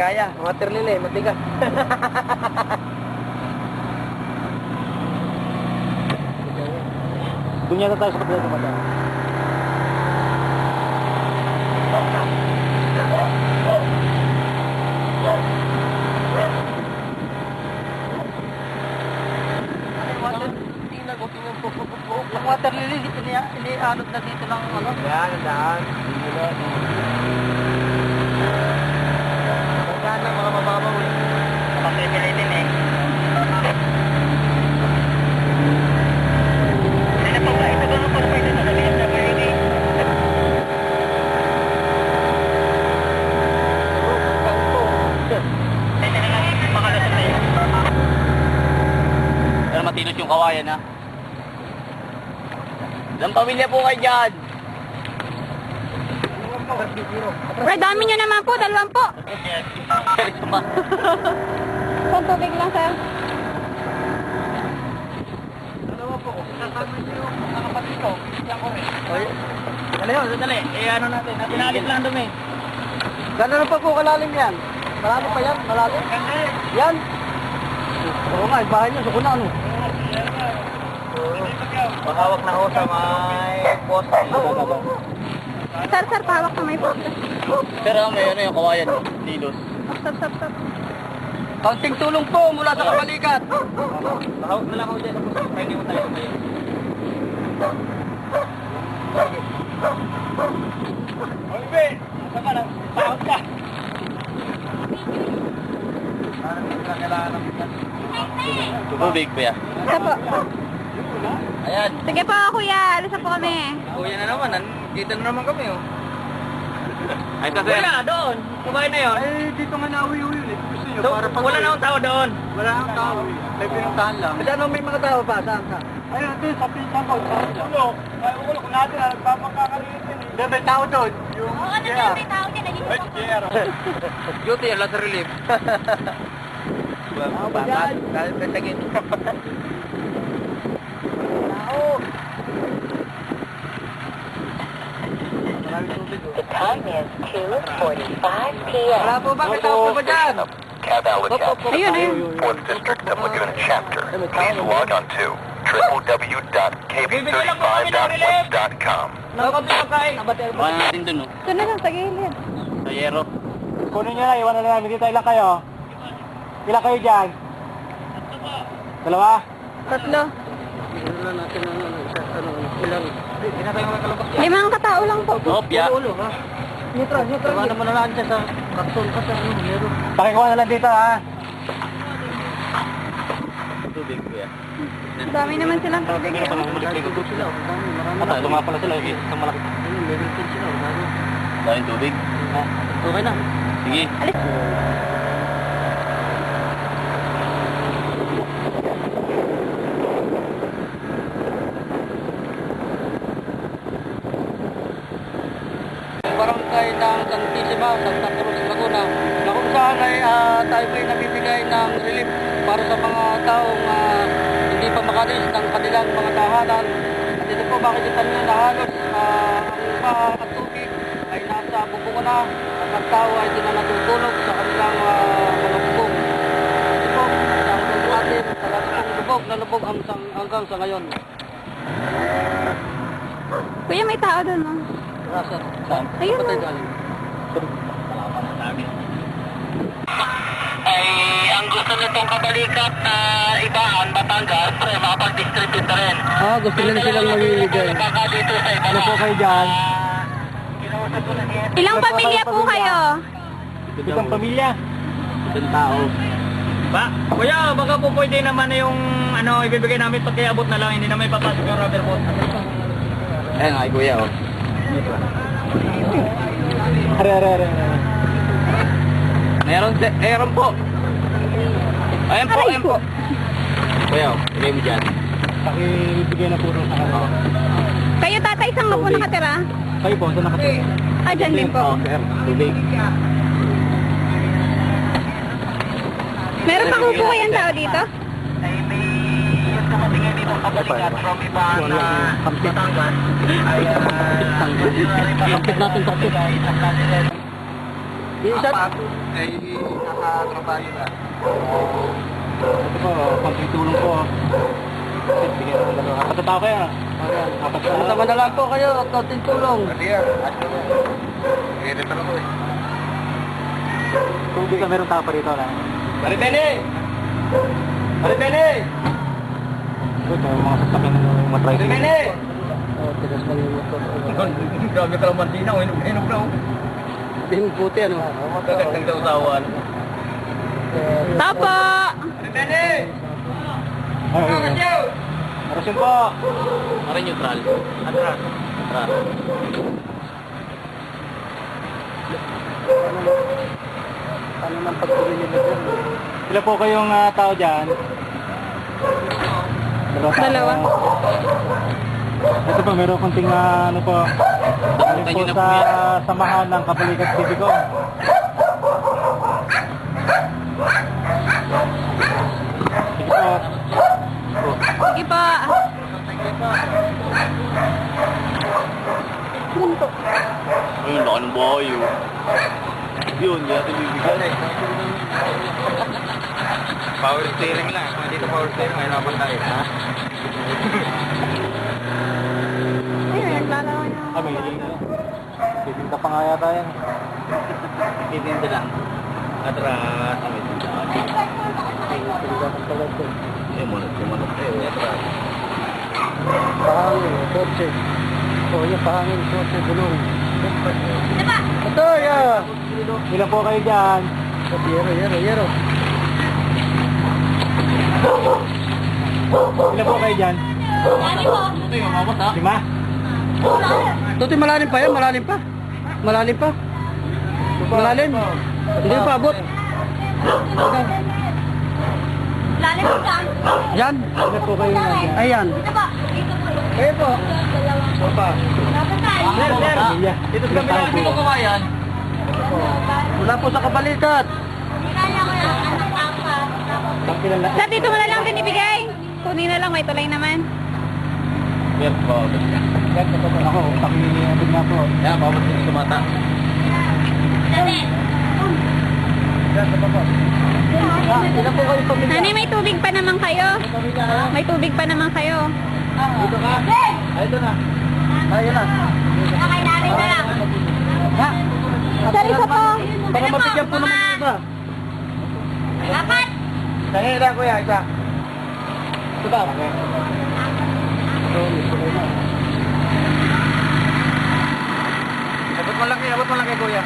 kaya. Water lily, matigas. Dunya na tayo sa kapila ng madam. Yung water lily, inianod na dito ng ano? Yan, ang daan. Pagkaan ng mga mababaw eh. Napapipili din eh. Ano po ba? Ito ba ang pag-pwede na sabihin na pwede? Pero matinos yung kawayan ha. Ilang pamilya po kayo dyan? Ay, dami nyo naman po, 2 po. Kung tubig lang, sir. Dalawa po. Kasama niyo yung mga kapatid ko. Yan ko rin. Dali yun, dali. Eh ano natin, natinalit lang dumi. Gano'n pa po kalalim yan? Malalim pa yan? Malalim? Yan? Oo nga, bahay niyo. Suko na ano? Mahawak na ho sa may poste. Sir, pahawak na may po. Pero may ano yung kawayan, tilos. Stop. Kaunting tulong po mula sa kabalikat. Mahawak na lang ako dyan. Pwede mo talaga ngayon. Oye, saan ka lang? Pahawak ka. Tubig pa yan. Isa po. Ayan. Sige po, kuya. Alis na po kami. Kuya na naman, dito na naman kami oh. Ay, kasi... Wala, doon. Kumain na yun. Ay, dito nga nauwi-uwi ulit. Gusto nyo, So, para pag... wala na akong tao doon. Wala akong tao. May pinuntahan lang. Kasi ano may mga tao pa? Saan ka? Ay, natin, sa pinsan ko. Ulo. Ay, ulo ko natin. Nagpapakakalitin eh. Hindi, may tao doon. Yung... Oo, ano may tao dyan. Ay, JR. Duty, ala sa relief. Bakit? Dahil petagin. Tao. Maraming tubig oh. The time is 2:45 p.m. Wala po ba? May tao po ba dyan? Ayun. 4th District of Laguna Chapter. Please log on to www.kb35.wix.com. Nakakabit pa kain. Kumain natin dun, no? Ito na lang, sa gilid. Sa yero. Kunin nyo na, iwan na namin dito. Ilan kayo? Ilan kayo dyan? Dalawa? 3. Ilan natin ang ilan? Hindi na tayo makakalabak yan. 5 katao lang po. Opya. Ulo, ha? Neutral. Tawa naman na lang dyan sa karton ka sa ano, meron. Pakikuha na lang dito, ha? Tubig pa yan. Ang dami naman silang tubig. eh. Nagtutulog sila. Marami. Ito nga pala sila. Isang malaki. Meron din sila. Marami. Daming tubig. Okay na. Sige. Alis. Barangay ng Santissima, Santa Cruz, Laguna, na kung saan ay tayo ay nabibigay ng relief para sa mga taong hindi pa makalis ng kanilang mga tahanan. At ito po makikita nyo na halos ang baha at tubig ay nasa bubong na at ang tao ay di na natutulog sa kanilang mga bubong. Ito po, ang tubig natin, talagang lubog na lubog hanggang sa ngayon. Kuya, may tao doon, no? Saan? Ayun, Saan tayo no? galing? Ay, ang gusto nitong kabalikat na ibaan, Batangas, ay makapag-distribute na rin. Gusto nila silang mamimigay. Baka dito sa iba Ano po kayo dyan? Ilang pamilya po kayo? Itong pamilya. Itong tao. Ba? Kuya, baka po pwede naman na yung ano, ibibigay namin pagkayabot na lang, hindi na may papasok yung rubber boat. Ayan, ay kuya, oh. Are. Meron po. Ayan po, Aray ayan po. po. Kuya, oh. Ilagay mo dyan. Pakibigay na po rin sa kanila. Kayo tatay, isang na po nakatira? Kayo po, saan nakatira? Ah, dyan din po. Oh, sir. Tubig. Meron pa po kayang tao dito? ay may yung tumatingin dito kabalikat from ibaan na Batangas ay Kampit natin, kampit. Isa? Ay, nakatrabaho na. Ito po, pagtitulong po. Bigyan ko ng dalawa. Apat na tao kaya. Apat na. Sama na lang po kayo at konting tulong. Pati yan. Ganito na ko eh. Kung di ka meron tao pa rito lang. Maripene! Maripene! Ito, mga sasakyan ng mga tricycle. Maripene! Tigas na yung motor. Grabe ka lang Martina. Inom na. Hindi mo puti ano. Kagandang sa usawan. Tapo! Maripene! Arasyon po. Mara neutral. Atras. Atras. Ano nang pagtuloy nila dyan? Sila po kayong tao dyan? Dalawa. Ito po, meron konting ano po. Ano po sa samahan ng Kabalikat City ko. Sige po. Sige po. Ayun, laki ng bahay oh. Yun, hindi natin bibigyan. Power steering lang. Kung hindi power steering, may laban tayo. Ha? Ayun, naglalawa na. May titinda pa nga yata yan. Titinda lang. Atras. May tinda. Eh, manok kayo. Atras. Pahangin, kotse. O, yung pahangin, kotse, gulong. Ito, ya. Ilan po kayo dyan? Yero. Ilan po kayo dyan? Ito yung mabot ha? 5? Tutoy, malalim pa yan, malalim pa. Malalim. Hindi pa abot. Lalim mo dyan. Yan. Ilan po kayo dyan? Ayan. Dito po. Dito po. Kayo po. Pa. Sir. Dito sa kabila. Sino kumayan? Wala po sa Kabalikat. Sir, dito mo na lang din ibigay. Kunin na lang, may tulay naman. Yes po. Ako, pakiabot nga po. Yan, mabot din sa mata. Ilan po kayo pamilya? Nanay, may tubig pa naman kayo. May tubig pa naman kayo. Dito ka? Ay, ito na. Ay, yun na. Okay, namin na lang. Ha? Sir, isa po. Para mabigyan po naman yung iba. Apat. Sangin lang kuya, isa. Ito ba? Okay. Abot mo laki kuya.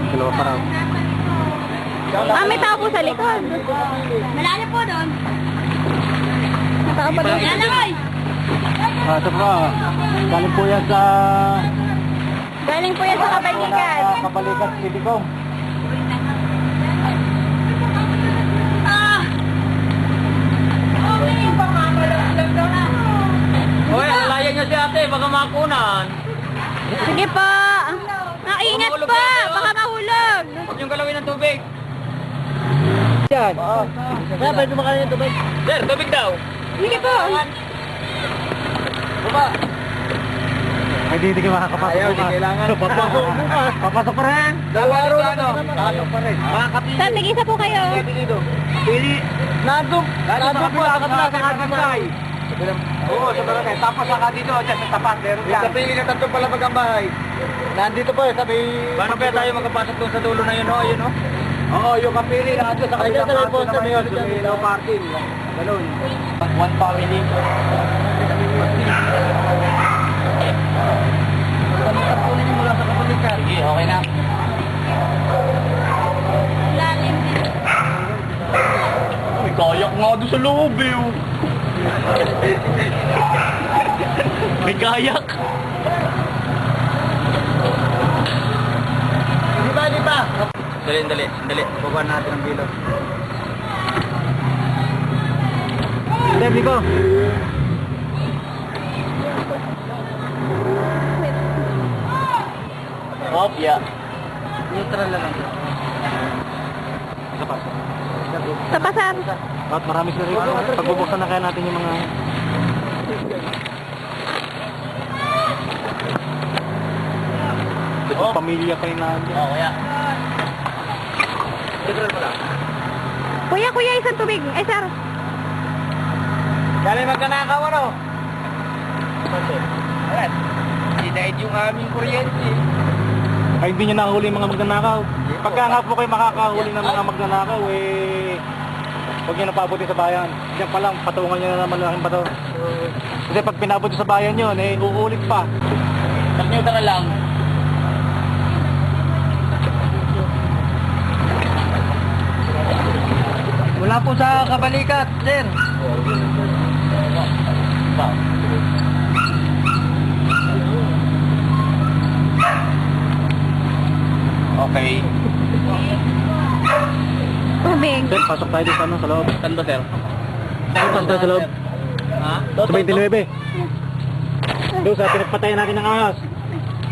Dalawa pa raw. May tao po sa likod. Malalim po doon. May tao pa doon. Ito po. Galing po yan sa... Galing po yan sa Kabalikat. Kabalikat City ko. Hoy, alayan nyo si ate, baka makunan. Sige po. Ingat po. Baka mahulog. Huwag niyong galawin ng tubig. Yan. Kaya pwede makain yung tubig. Sir, tubig daw. Sige po. Baba. Ay, hindi ka makakapasok. Ayaw, di kailangan. Papasok bukas. Papasok pa rin. Dalawa araw na ano. Pasok pa rin. Sir, tig-isa po kayo. Pili. Nandun po sa kabila sa kabila. Oo, sa barangay. Tapos saka dito, dyan sa tapat. Meron dyan. Sa pili na tatlong palabag ang bahay. Nandito po, sabi... Paano kaya tayo magkapasok doon sa dulo na yun, o? Yun, o? Oo, yung kapili na doon sa kabilang Ay, paso naman yun. sa may No parking. Ganun. One family. Pagkakunin niyo mula sa Kabalikat. Sige, okay na. Lalim din. May kayak nga doon sa loob, eh. Oh. May kayak. Di ba? Dali. Bukuhan natin ang bilog. Debbie ko. Kopya. Neutral lang. Sa pasar. At marami sila rin. Pagbubuksan na kaya natin yung mga... Oh. Pamilya kayo na. Oo, kaya. Kuya, isang tubig. Ay, sir. Galing magnanakaw ano? Ayan. Dinaid yung aming kuryente. Ay, hindi nyo nakahuli yung mga magnanakaw. Pagka nga po kayo makakahuli ng mga magnanakaw, huwag nyo napabuti sa bayan. Diyan pa lang, patungan nyo na naman laking bato. Kasi pag pinabuti sa bayan yun, uulit pa. Nag-neutral na lang. Wala po sa kabalikat, sir. Okay. Tubig. Sir, pasok tayo dito sa loob. Saan ba, sir? Pasok tayo sa loob. Ha? Sa 29. Doon sa pinagpatayan natin ng ahas.